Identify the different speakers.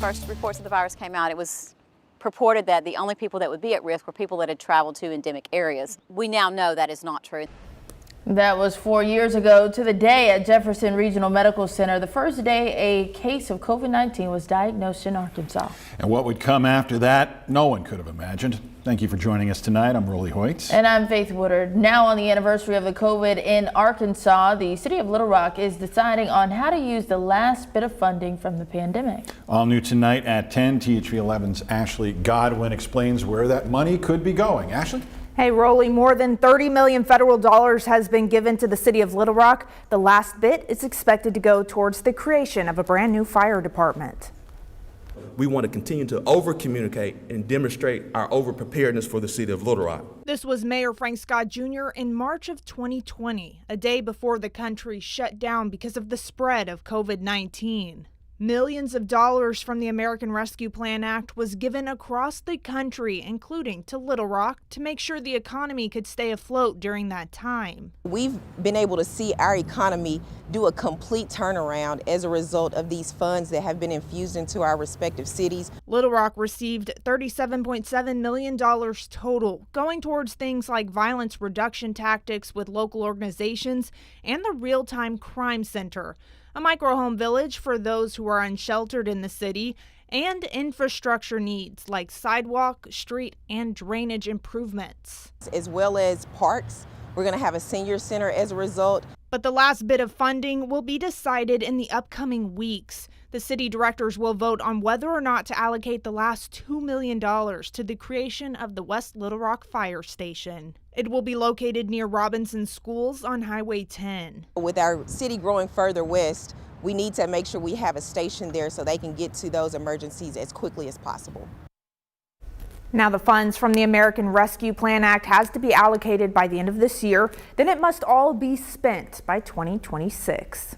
Speaker 1: first reports of the virus came out, it was purported that the only people that would be at risk were people that had traveled to endemic areas. We now know that is not true.
Speaker 2: That was 4 years ago to the day at Jefferson Regional Medical Center, the first day a case of COVID-19 was diagnosed in Arkansas.
Speaker 3: And what would come after that, no one could have imagined. Thank you for joining us tonight. I'm Rolly Hoyt.
Speaker 2: And I'm Faith Woodard. Now on the anniversary of the COVID in Arkansas, the city of Little Rock is deciding on how to use the last bit of funding from the pandemic. All
Speaker 3: new tonight at 10, THV 11's Ashley Godwin explains where that money could be going. Ashley?
Speaker 4: Hey, Rolly, more than $30 million federal dollars has been given to the city of Little Rock. The last bit is expected to go towards the creation of a brand new fire department.
Speaker 5: We want to continue to over-communicate and demonstrate our over-preparedness for the city of Little Rock.
Speaker 4: This was Mayor Frank Scott Jr. in March of 2020, a day before the country shut down because of the spread of COVID-19. Millions of dollars from the American Rescue Plan Act was given across the country, including to Little Rock, to make sure the economy could stay afloat during that time.
Speaker 6: We've been able to see our economy do a complete turnaround as a result of these funds that have been infused into our respective cities.
Speaker 4: Little Rock received $37.7 million total, going towards things like violence reduction tactics with local organizations and the Real-Time Crime Center, a micro-home village for those who are unsheltered in the city, and infrastructure needs like sidewalk, street, and drainage improvements.
Speaker 6: As well as parks. We're going to have a senior center as a result.
Speaker 4: But the last bit of funding will be decided in the upcoming weeks. The city directors will vote on whether or not to allocate the last $2 million to the creation of the West Little Rock Fire Station. It will be located near Robinson Schools on Highway 10.
Speaker 6: With our city growing further west, we need to make sure we have a station there so they can get to those emergencies as quickly as possible.
Speaker 4: Now, the funds from the American Rescue Plan Act has to be allocated by the end of this year. Then it must all be spent by 2026.